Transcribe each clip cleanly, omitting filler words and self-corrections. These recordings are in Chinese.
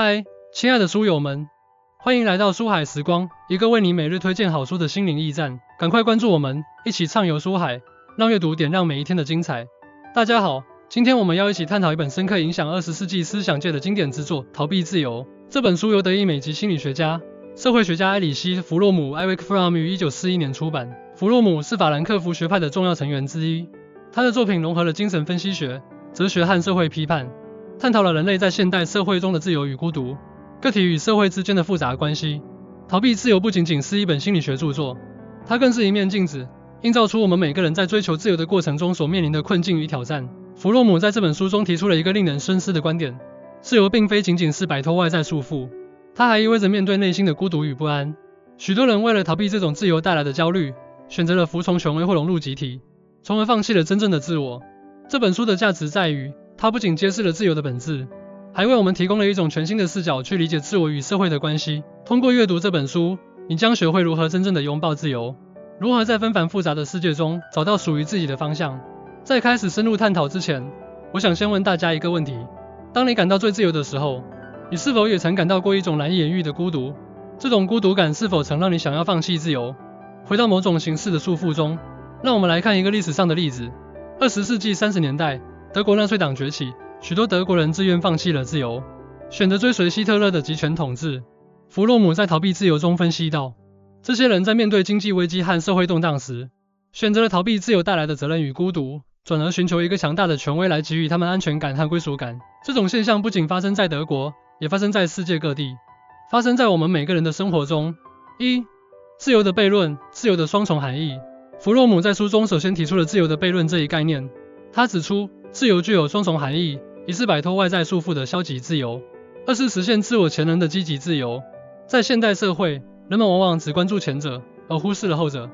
嗨，亲爱的书友们，欢迎来到书海时光，一个为你每日推荐好书的心灵驿站。赶快关注我们，一起畅游书海，让阅读点亮每一天的精彩。大家好，今天我们要一起探讨一本深刻影响20世纪思想界的经典之作《逃避自由》。这本书由德意美籍心理学家、社会学家埃里希·弗洛姆 （Erich Fromm） 于1941年出版。弗洛姆是法兰克福学派的重要成员之一，他的作品融合了精神分析学、哲学和社会批判，探讨了人类在现代社会中的自由与孤独，个体与社会之间的复杂关系。逃避自由不仅仅是一本心理学著作，它更是一面镜子，映照出我们每个人在追求自由的过程中所面临的困境与挑战。弗洛姆在这本书中提出了一个令人深思的观点：自由并非仅仅是摆脱外在束缚，它还意味着面对内心的孤独与不安。许多人为了逃避这种自由带来的焦虑，选择了服从权威或融入集体，从而放弃了真正的自我。这本书的价值在于，它不仅揭示了自由的本质，还为我们提供了一种全新的视角去理解自我与社会的关系。通过阅读这本书，你将学会如何真正的拥抱自由，如何在纷繁复杂的世界中找到属于自己的方向。在开始深入探讨之前，我想先问大家一个问题：当你感到最自由的时候，你是否也曾感到过一种难以言喻的孤独？这种孤独感是否曾让你想要放弃自由，回到某种形式的束缚中？让我们来看一个历史上的例子。20世纪30年代，德国纳粹党崛起，许多德国人自愿放弃了自由，选择追随希特勒的集权统治。弗洛姆在《逃避自由》中分析到，这些人在面对经济危机和社会动荡时，选择了逃避自由带来的责任与孤独，转而寻求一个强大的权威来给予他们安全感和归属感。这种现象不仅发生在德国，也发生在世界各地，发生在我们每个人的生活中。自由的悖论，自由的双重含义。弗洛姆在书中首先提出了自由的悖论这一概念。他指出，自由具有双重含义：一是摆脱外在束缚的消极自由，二是实现自我潜能的积极自由。在现代社会，人们往往只关注前者，而忽视了后者。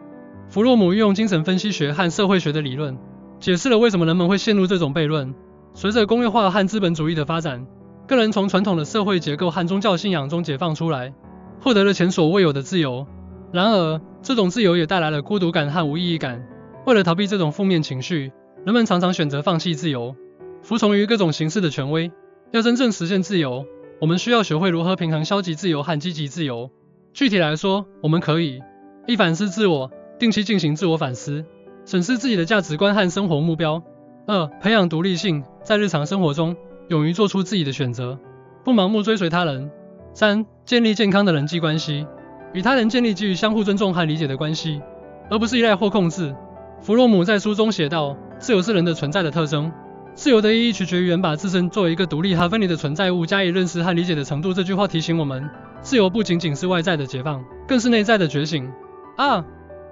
弗洛姆运用精神分析学和社会学的理论，解释了为什么人们会陷入这种悖论。随着工业化和资本主义的发展，个人从传统的社会结构和宗教信仰中解放出来，获得了前所未有的自由。然而，这种自由也带来了孤独感和无意义感。为了逃避这种负面情绪，人们常常选择放弃自由，服从于各种形式的权威。要真正实现自由，我们需要学会如何平衡消极自由和积极自由。具体来说，我们可以：一、反思自我，定期进行自我反思，审视自己的价值观和生活目标；二、培养独立性，在日常生活中勇于做出自己的选择，不盲目追随他人；三、建立健康的人际关系，与他人建立基于相互尊重和理解的关系，而不是依赖或控制。弗洛姆在书中写道，自由是人的存在的特征，自由的意义取决于人把自身作为一个独立和分离的存在物加以认识和理解的程度。这句话提醒我们，自由不仅仅是外在的解放，更是内在的觉醒。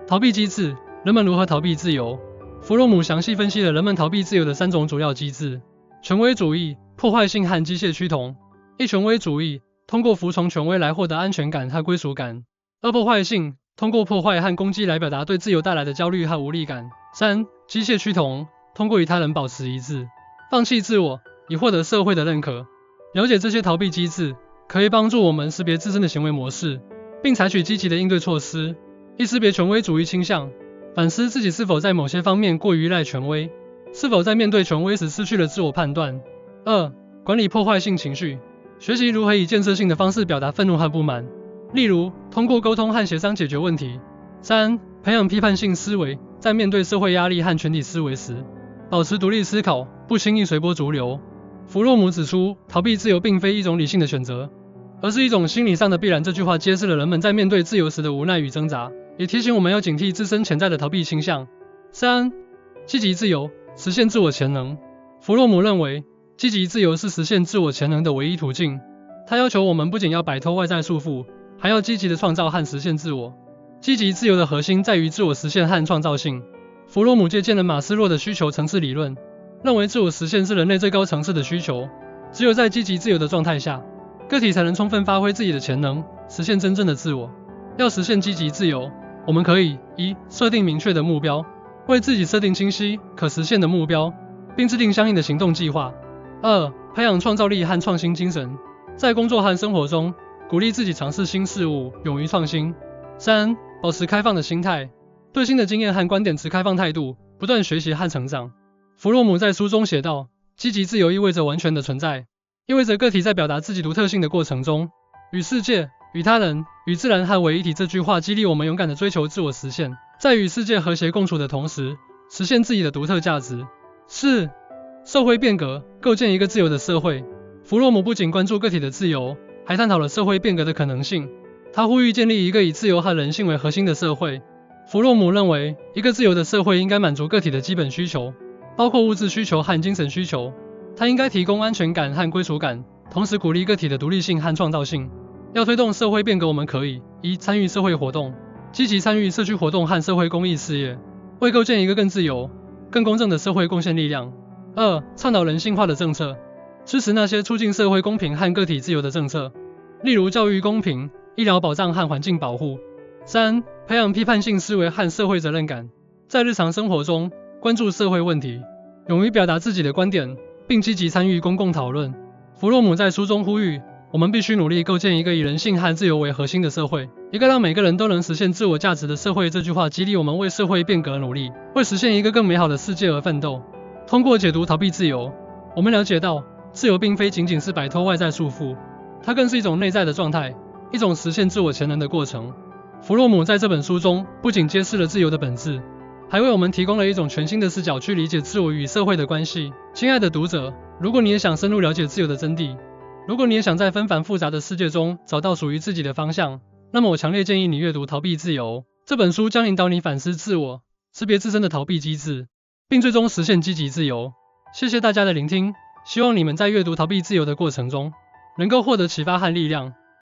逃避机制，人们如何逃避自由？弗洛姆详细分析了人们逃避自由的3种主要机制：权威主义、破坏性和机械趋同。一、权威主义，通过服从权威来获得安全感和归属感；二、破坏性，通过破坏和攻击来表达对自由带来的焦虑和无力感；三、机械趋同，通过与他人保持一致，放弃自我，以获得社会的认可。了解这些逃避机制，可以帮助我们识别自身的行为模式，并采取积极的应对措施。一、识别权威主义倾向，反思自己是否在某些方面过于依赖权威，是否在面对权威时失去了自我判断。二、管理破坏性情绪，学习如何以建设性的方式表达愤怒和不满，例如通过沟通和协商解决问题。三、培养批判性思维，在面对社会压力和群体思维时，保持独立思考，不轻易随波逐流。弗洛姆指出，逃避自由并非一种理性的选择，而是一种心理上的必然。这句话揭示了人们在面对自由时的无奈与挣扎，也提醒我们要警惕自身潜在的逃避倾向。三、积极自由，实现自我潜能。弗洛姆认为，积极自由是实现自我潜能的唯一途径。他要求我们不仅要摆脱外在束缚，还要积极的创造和实现自我。积极自由的核心在于自我实现和创造性。弗洛姆借鉴了马斯洛的需求层次理论，认为自我实现是人类最高层次的需求。只有在积极自由的状态下，个体才能充分发挥自己的潜能，实现真正的自我。要实现积极自由，我们可以：一、设定明确的目标，为自己设定清晰、可实现的目标，并制定相应的行动计划；二、培养创造力和创新精神，在工作和生活中鼓励自己尝试新事物，勇于创新；三、保持开放的心态，对新的经验和观点持开放态度，不断学习和成长。弗洛姆在书中写道，积极自由意味着完全的存在，意味着个体在表达自己独特性的过程中，与世界、与他人、与自然合为一体。这句话激励我们勇敢地追求自我实现，在与世界和谐共处的同时，实现自己的独特价值。4. 社会变革，构建一个自由的社会。弗洛姆不仅关注个体的自由，还探讨了社会变革的可能性。他呼吁建立一个以自由和人性为核心的社会。弗洛姆认为，一个自由的社会应该满足个体的基本需求，包括物质需求和精神需求。它应该提供安全感和归属感，同时鼓励个体的独立性和创造性。要推动社会变革，我们可以1. 参与社会活动，积极参与社区活动和社会公益事业，为构建一个更自由、更公正的社会贡献力量。2. 倡导人性化的政策，支持那些促进社会公平和个体自由的政策，例如教育公平、医疗保障和环境保护。3. 培养批判性思维和社会责任感，在日常生活中关注社会问题，勇于表达自己的观点，并积极参与公共讨论。弗洛姆在书中呼吁，我们必须努力构建一个以人性和自由为核心的社会，一个让每个人都能实现自我价值的社会。这句话激励我们为社会变革努力，为实现一个更美好的世界而奋斗。通过解读逃避自由，我们了解到，自由并非仅仅是摆脱外在束缚，它更是一种内在的状态，一种实现自我潜能的过程。弗洛姆在这本书中不仅揭示了自由的本质，还为我们提供了一种全新的视角去理解自我与社会的关系。亲爱的读者，如果你也想深入了解自由的真谛，如果你也想在纷繁复杂的世界中找到属于自己的方向，那么我强烈建议你阅读《逃避自由》。这本书将引导你反思自我，识别自身的逃避机制，并最终实现积极自由。谢谢大家的聆听，希望你们在阅读《逃避自由》的过程中，能够获得启发和力量。